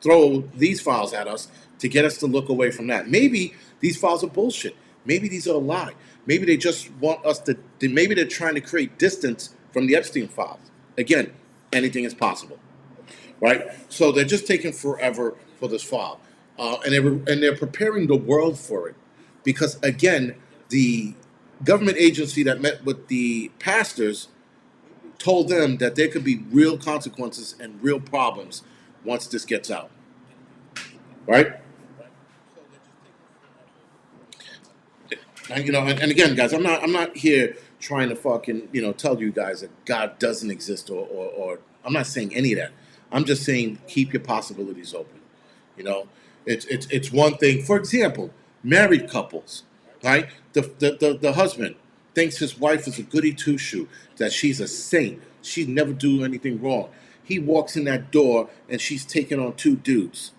throw these files at us to get us to look away from that. Maybe these files are bullshit. Maybe these are a lie. Maybe they just want us to, maybe they're trying to create distance from the Epstein files. Again, anything is possible, right? So they're just taking forever for this file. And they're preparing the world for it. Because again, the government agency that met with the pastors told them that there could be real consequences and real problems once this gets out, right? And, you know, and again, guys, I'm not here trying to fucking, you know, tell you guys that God doesn't exist or I'm not saying any of that. I'm just saying keep your possibilities open. You know, it's one thing. For example, married couples, right? The husband thinks his wife is a goody two shoe, that she's a saint. She'd never do anything wrong. He walks in that door and she's taking on two dudes.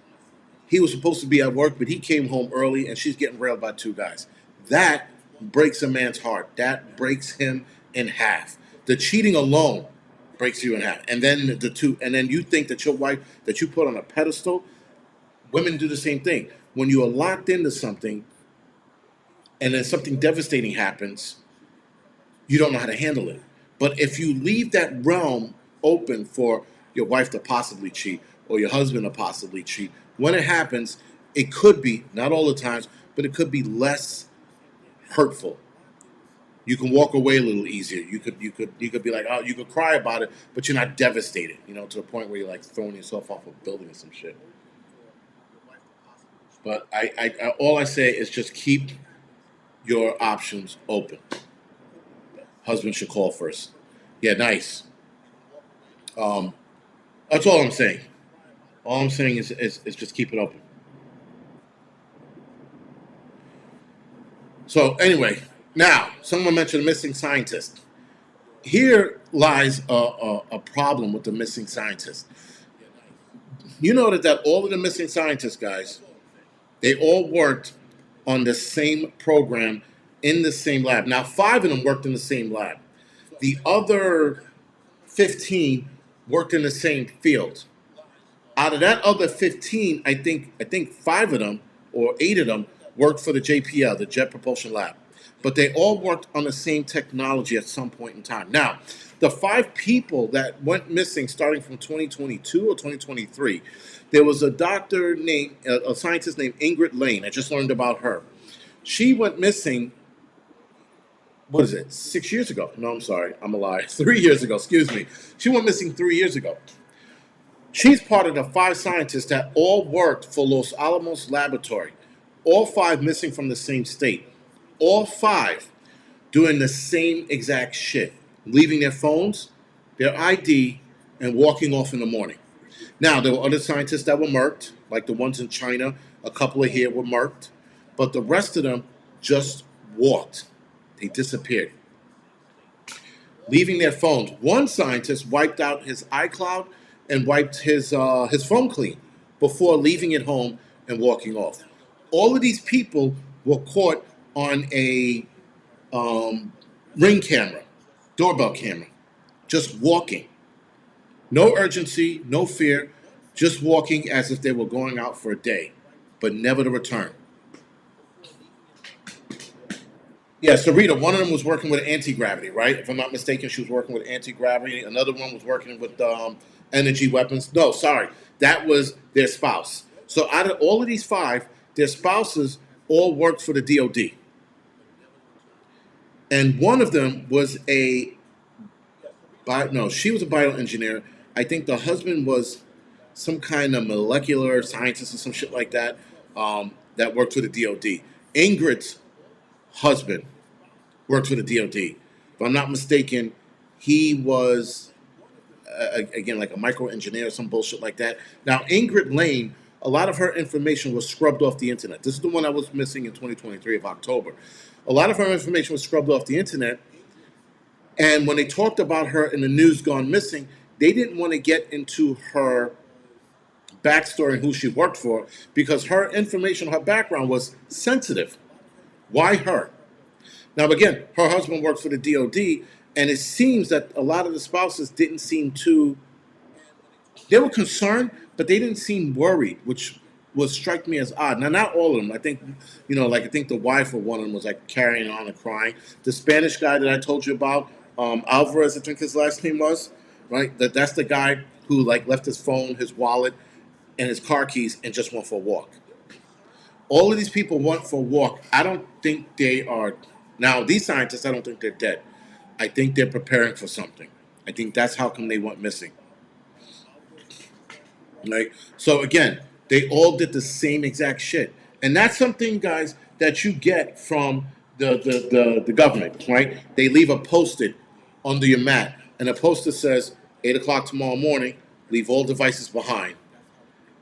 He was supposed to be at work, but he came home early and she's getting railed by two guys. That breaks a man's heart. That breaks him in half. The cheating alone breaks you in half. And then and then you think that your wife that you put on a pedestal, women do the same thing. When you are locked into something and then something devastating happens, you don't know how to handle it. But if you leave that realm open for your wife to possibly cheat or your husband to possibly cheat, when it happens, it could be, not all the times, but it could be less hurtful. You can walk away a little easier. You could be like, oh, you could cry about it, but you're not devastated, to the point where you're like throwing yourself off a building or some shit. But I all I say is just keep your options open. Husband should call first. Yeah, nice. Um, that's all I'm saying. All I'm saying is just keep it open. So anyway, now someone mentioned a missing scientist. Here lies a problem with the missing scientist. You noted that all of the missing scientists, guys, they all worked on the same program in the same lab. Now, 5 of them worked in the same lab. The other 15 worked in the same field. Out of that other 15, I think 5 of them or 8 of them worked for the JPL, the Jet Propulsion Lab. But they all worked on the same technology at some point in time. Now, the 5 people that went missing starting from 2022 or 2023, there was a scientist named Ingrid Lane. I just learned about her. She went missing, what is it, 6 years ago? No, I'm sorry, I'm a liar. 3 years ago, excuse me. She went missing 3 years ago. She's part of the 5 scientists that all worked for Los Alamos Laboratory. All 5 missing from the same state. All 5 doing the same exact shit. Leaving their phones, their ID, and walking off in the morning. Now, there were other scientists that were murked, like the ones in China. A couple of here were murked. But the rest of them just walked. They disappeared. Leaving their phones. One scientist wiped out his iCloud and wiped his phone clean before leaving it home and walking off. All of these people were caught on a ring camera, doorbell camera, just walking. No urgency, no fear, just walking as if they were going out for a day, but never to return. Yeah, Sarita, one of them was working with anti-gravity, right? If I'm not mistaken, she was working with anti-gravity. Another one was working with energy weapons. No, sorry, that was their spouse. So out of all of these 5, their spouses all worked for the DOD. And one of them was she was a bioengineer. I think the husband was some kind of molecular scientist or some shit like that, that worked for the DOD. Ingrid's husband worked for the DOD. If I'm not mistaken, he was, again, like a microengineer or some bullshit like that. Now, Ingrid Lane, a lot of her information was scrubbed off the internet. This is the one that was missing in 2023 of October. A lot of her information was scrubbed off the internet. And when they talked about her in the news gone missing, they didn't want to get into her backstory and who she worked for because her information, her background was sensitive. Why her? Now, again, her husband worked for the DOD, and it seems that a lot of the spouses didn't seem they were concerned, but they didn't seem worried, which would strike me as odd. Now, not all of them. I think, I think the wife of one of them was like carrying on and crying. The Spanish guy that I told you about, Alvarez, I think his last name was, right? That's the guy who left his phone, his wallet, and his car keys and just went for a walk. All of these people went for a walk. I don't think they are. Now, these scientists, I don't think they're dead. I think they're preparing for something. I think that's how come they went missing. Right? So again, they all did the same exact shit. And that's something, guys, that you get from the government, right? They leave a post-it under your mat. And the post-it says, 8 o'clock tomorrow morning, leave all devices behind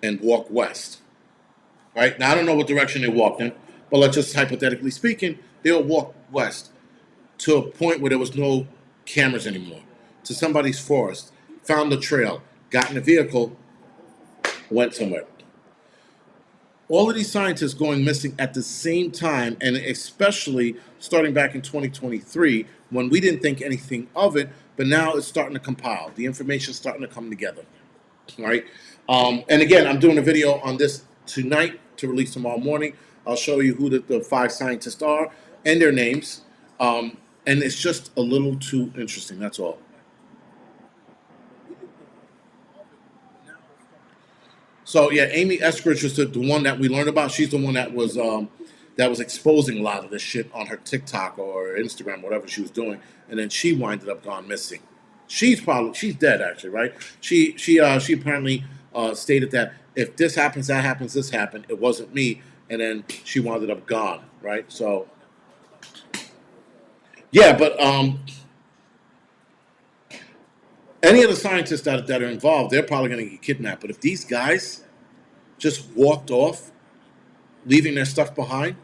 and walk west. Right? Now, I don't know what direction they walked in, but let's just hypothetically speaking, they'll walk west to a point where there was no cameras anymore, to somebody's forest, found the trail, got in a vehicle, went somewhere. All of these scientists going missing at the same time, and especially starting back in 2023, when we didn't think anything of it, but now it's starting to compile. The information's starting to come together. Right? And again, I'm doing a video on this tonight to release tomorrow morning. I'll show you who the 5 scientists are and their names. And it's just a little too interesting, that's all. So, yeah, Amy Eskridge was the one that we learned about. She's the one that was that was exposing a lot of this shit on her TikTok or Instagram, whatever she was doing, and then she winded up gone missing. She's dead actually, right? She apparently stated that if this happens, that happens, this happened, it wasn't me, and then she wound up gone, right? So yeah, but any of the scientists that are involved, they're probably going to get kidnapped. But if these guys just walked off, leaving their stuff behind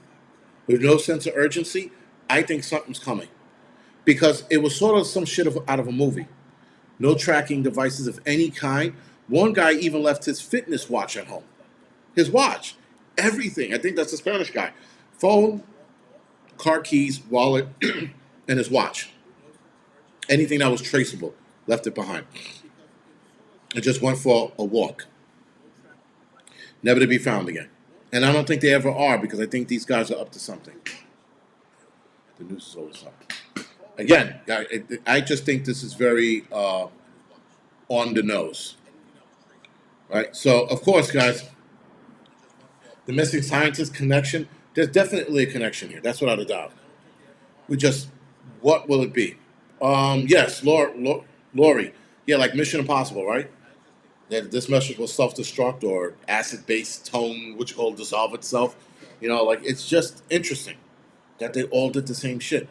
with no sense of urgency, I think something's coming. Because it was sort of some shit out of a movie. No tracking devices of any kind. One guy even left his fitness watch at home. His watch. Everything. I think that's the Spanish guy. Phone, car keys, wallet, and his watch. Anything that was traceable, left it behind. And just went for a walk. Never to be found again. And I don't think they ever are, because I think these guys are up to something. The news is always up. Again, I just think this is very on the nose. Right? So, of course, guys, the missing scientist connection, there's definitely a connection here. That's without a doubt. What will it be? Yes, Lori. Yeah, like Mission Impossible, right? That this message will self-destruct or acid-based tone, which will dissolve itself. You know, like, it's just interesting that they all did the same shit.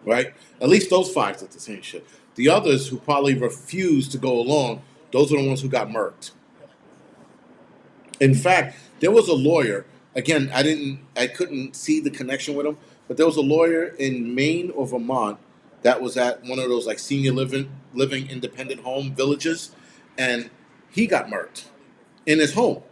Right? At least those 5 did the same shit. The others who probably refused to go along, those are the ones who got murked. In fact, there was a lawyer. Again, I couldn't see the connection with him, but there was a lawyer in Maine or Vermont that was at one of those like senior living independent home villages, and he got murked in his home.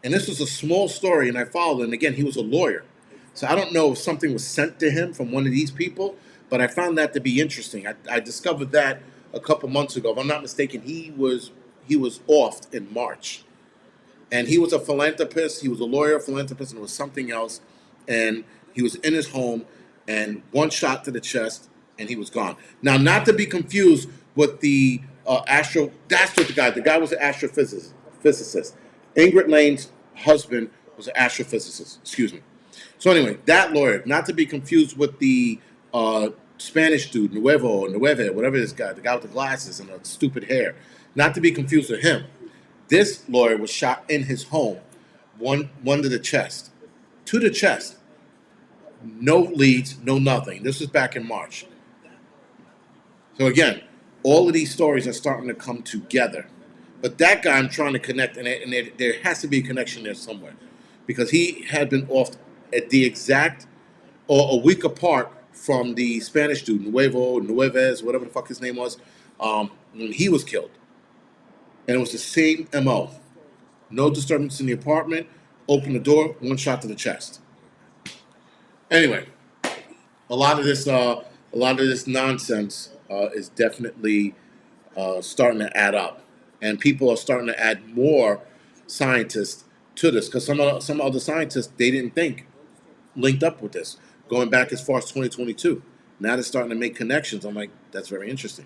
And this was a small story, and I followed. And again, he was a lawyer, so I don't know if something was sent to him from one of these people, but I found that to be interesting. I discovered that a couple months ago. If I'm not mistaken, he was offed in March. And he was a philanthropist. He was a lawyer, philanthropist, and it was something else. And he was in his home, and one shot to the chest, and he was gone. Now, not to be confused with the That's what the guy was an astrophysicist. Ingrid Lane's husband was an astrophysicist. Excuse me. So anyway, that lawyer, not to be confused with the Spanish dude, Nueve, whatever this guy, the guy with the glasses and the stupid hair. Not to be confused with him. This lawyer was shot in his home, one to the chest, to the chest. No leads, no nothing. This was back in March. So again, all of these stories are starting to come together. But that guy I'm trying to connect, and there has to be a connection there somewhere, because he had been off at the exact, or a week apart from the Spanish dude, Nueves, whatever the fuck his name was, when he was killed. And it was the same MO. No disturbance in the apartment, open the door, one shot to the chest. Anyway, a lot of this nonsense is definitely starting to add up, and people are starting to add more scientists to this, because some other scientists, they didn't think linked up with this going back as far as 2022. Now they're starting to make connections. I'm like, that's very interesting.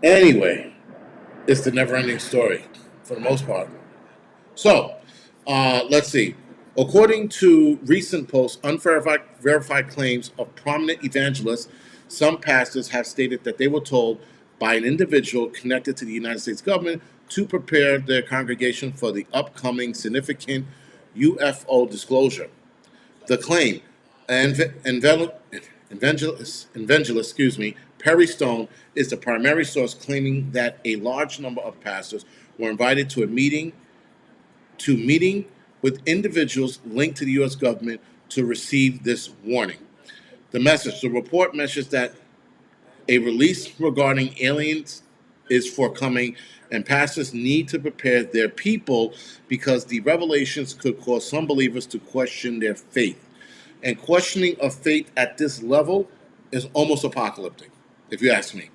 Anyway, it's the never-ending story for the most part. So, let's see. According to recent posts, unverified claims of prominent evangelists, some pastors have stated that they were told by an individual connected to the United States government to prepare their congregation for the upcoming significant UFO disclosure. The claim, evangelist, Perry Stone, is the primary source, claiming that a large number of pastors were invited to meeting with individuals linked to the U.S. government to receive this warning. The report mentions that a release regarding aliens is forthcoming, and pastors need to prepare their people because the revelations could cause some believers to question their faith. And questioning of faith at this level is almost apocalyptic, if you ask me.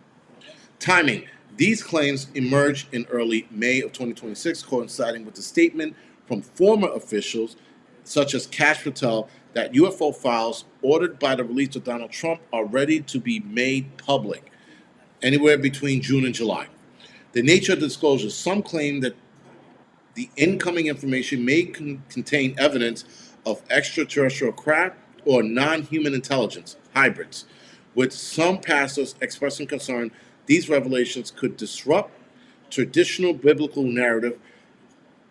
Timing. These claims emerged in early May of 2026, coinciding with the statement from former officials such as Kash Patel that UFO files ordered by the release of Donald Trump are ready to be made public anywhere between June and July. The nature of the disclosure. Some claim that The incoming information may contain evidence of extraterrestrial craft or non-human intelligence, hybrids, with some pastors expressing concern these revelations could disrupt traditional biblical narrative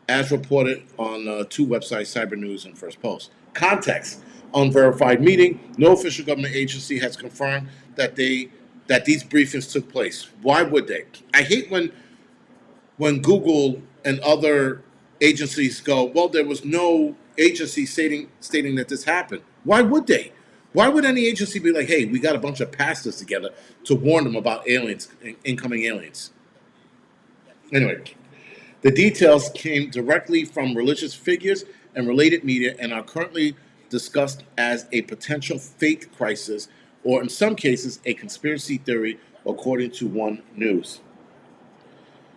as reported on two websites, Cyber News and First Post. Context: unverified meeting. No official government agency has confirmed that these briefings took place. Why would they? I hate when Google and other agencies go, well, there was no agency stating that this happened. Why would they? Why would any agency be like, hey, we got a bunch of pastors together to warn them about aliens, incoming aliens? Anyway, the details came directly from religious figures and related media and are currently discussed as a potential faith crisis or, in some cases, a conspiracy theory, according to One News.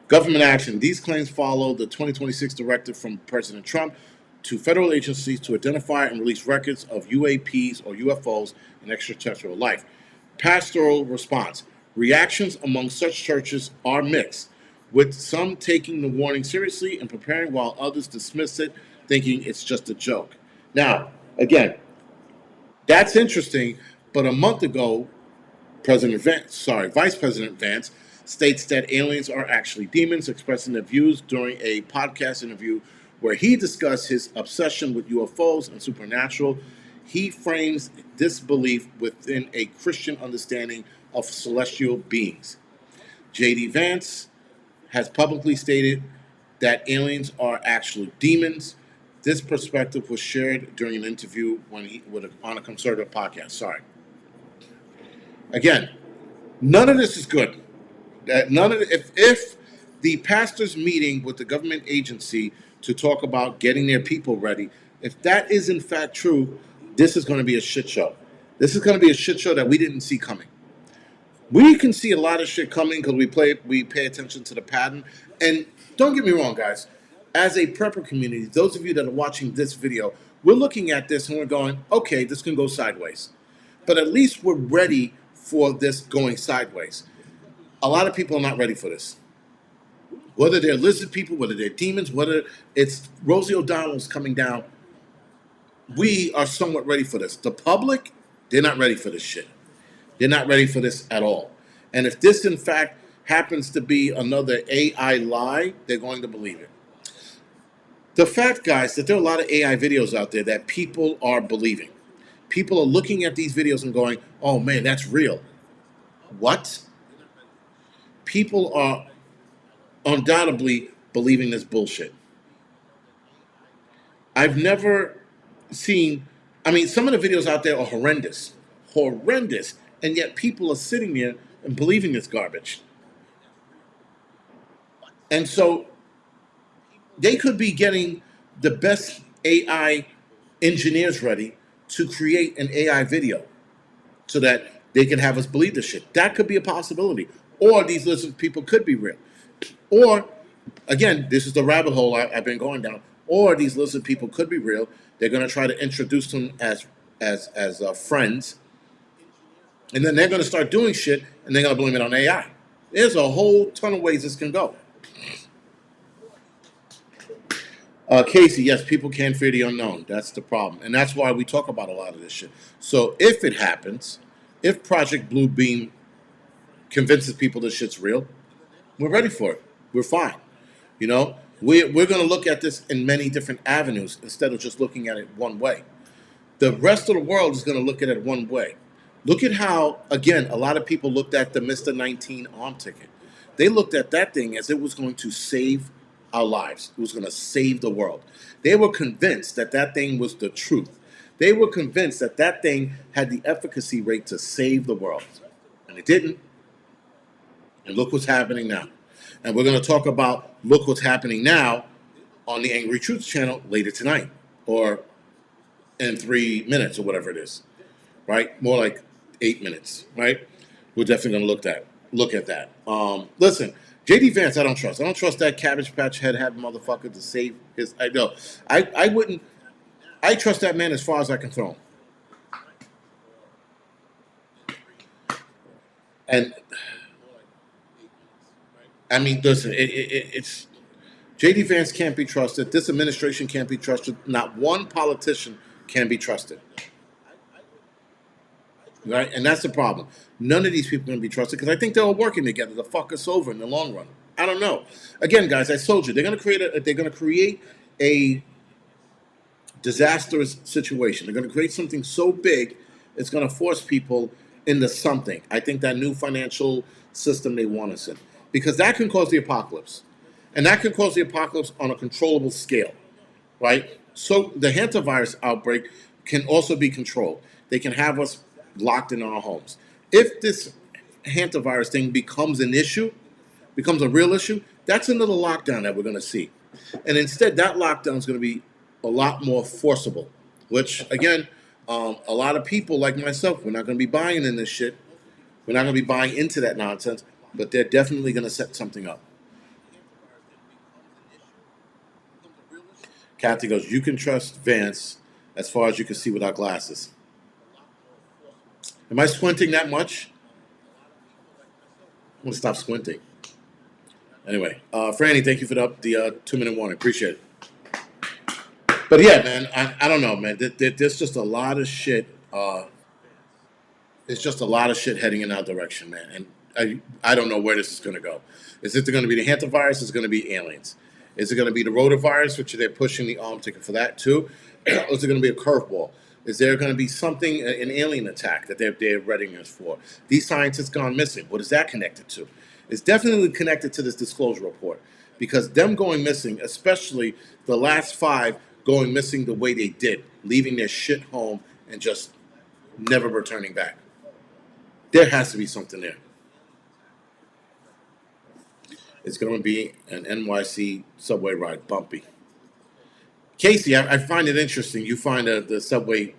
Government action. These claims follow the 2026 directive from President Trump to federal agencies to identify and release records of UAPs or UFOs and extraterrestrial life. Pastoral response. Reactions among such churches are mixed, with some taking the warning seriously and preparing while others dismiss it, thinking it's just a joke. Now, again, that's interesting, but a month ago, Vice President Vance states that aliens are actually demons, expressing their views during a podcast interview where he discussed his obsession with UFOs and supernatural. He frames this belief within a Christian understanding of celestial beings. J.D. Vance has publicly stated that aliens are actually demons. This perspective was shared during an interview on a conservative podcast. Again, none of this is good. If the pastor's meeting with the government agency to talk about getting their people ready, if that is in fact true, this is going to be a shit show. This is going to be a shit show that we didn't see coming. We can see a lot of shit coming because we pay attention to the pattern. And don't get me wrong, guys. As a prepper community, those of you that are watching this video, we're looking at this and we're going, okay, this can go sideways. But at least we're ready for this going sideways. A lot of people are not ready for this. Whether they're lizard people, whether they're demons, whether it's Rosie O'Donnell's coming down, we are somewhat ready for this. The public, they're not ready for this shit. They're not ready for this at all. And if this, in fact, happens to be another AI lie, they're going to believe it. The fact, guys, that there are a lot of AI videos out there that people are believing. People are looking at these videos and going, oh, man, that's real. What? People are undoubtedly believing this bullshit. I've never seen, some of the videos out there are horrendous. Horrendous. And yet people are sitting there and believing this garbage. And so they could be getting the best AI engineers ready to create an AI video so that they can have us believe this shit. That could be a possibility. Or these lizard people could be real. Or, again, this is the rabbit hole I've been going down. Or these lizard people could be real. They're going to try to introduce them as friends. And then they're going to start doing shit, and they're going to blame it on AI. There's a whole ton of ways this can go. Casey, yes, people can fear the unknown. That's the problem. And that's why we talk about a lot of this shit. So if it happens, if Project Blue Beam convinces people this shit's real, we're ready for it. We're fine. You know, we're going to look at this in many different avenues instead of just looking at it one way. The rest of the world is going to look at it one way. Look at how, again, a lot of people looked at the Mr. 19 arm ticket. They looked at that thing as it was going to save our lives. It was going to save the world. They were convinced that that thing was the truth. They were convinced that that thing had the efficacy rate to save the world. And it didn't. And look what's happening now. And we're going to talk about look what's happening now on the Angry Truth channel later tonight. Or in 3 minutes or whatever it is. Right? More like 8 minutes, right? We're definitely going to look at that. Listen, J.D. Vance, I don't trust. I don't trust that Cabbage Patch Head having motherfucker to save his. I know. I wouldn't. I trust that man as far as I can throw him. And listen, it's J.D. Vance can't be trusted. This administration can't be trusted. Not one politician can be trusted. Right? And that's the problem. None of these people are going to be trusted because I think they're all working together to fuck us over in the long run. I don't know. Again, guys, I told you they're going to create a disastrous situation. They're going to create something so big, it's going to force people into something. I think that new financial system they want us in, because that can cause the apocalypse, and that can cause the apocalypse on a controllable scale, right? So the Hantavirus outbreak can also be controlled. They can have us locked in our homes. If this Hantavirus thing becomes an issue, becomes a real issue, that's another lockdown that we're going to see. And instead, that lockdown is going to be a lot more forcible, which, again, a lot of people like myself, we're not going to be buying in this shit. We're not going to be buying into that nonsense, but they're definitely going to set something up. Kathy goes, you can trust Vance as far as you can see without glasses. Am I squinting that much? I'm going to stop squinting. Anyway, Franny, thank you for the 2-minute warning. Appreciate it. But yeah, man, I don't know, man. There's just a lot of shit. There's just a lot of shit heading in our direction, man. And I don't know where this is going to go. Is it going to be the Hantavirus? Is it going to be aliens? Is it going to be the rotavirus, which they're pushing the arm ticket for that too? Or is it going to be a curveball? Is there going to be something, an alien attack that they're readying us for? These scientists gone missing. What is that connected to? It's definitely connected to this disclosure report, because them going missing, especially the last 5 going missing the way they did, leaving their shit home and just never returning back. There has to be something there. It's going to be an NYC subway ride, bumpy. Casey, I find it interesting. You find the subway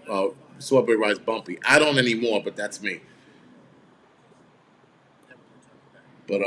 rides bumpy. I don't anymore, but that's me. But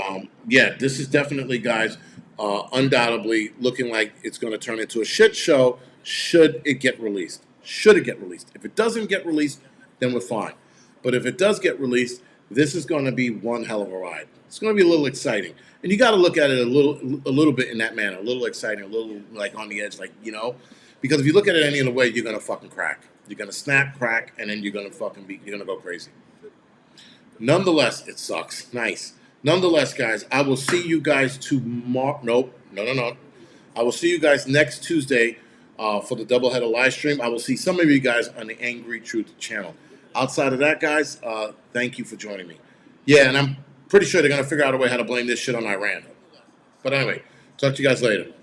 yeah, this is definitely, guys, undoubtedly looking like it's going to turn into a shit show. Should it get released? Should it get released? If it doesn't get released, then we're fine. But if it does get released, this is going to be one hell of a ride. It's going to be a little exciting, and you got to look at it a little bit in that manner, a little exciting, a little like on the edge, like, you know, because if you look at it any other way, you're going to fucking crack. You're going to snap, crack, and then you're going to go crazy. Nonetheless, it sucks. Nice. Nonetheless, guys, I will see you guys tomorrow. No. I will see you guys next Tuesday for the doubleheader live stream. I will see some of you guys on the Angry Truth channel. Outside of that, guys, thank you for joining me. Yeah, and I'm pretty sure they're going to figure out a way how to blame this shit on Iran. But anyway, talk to you guys later.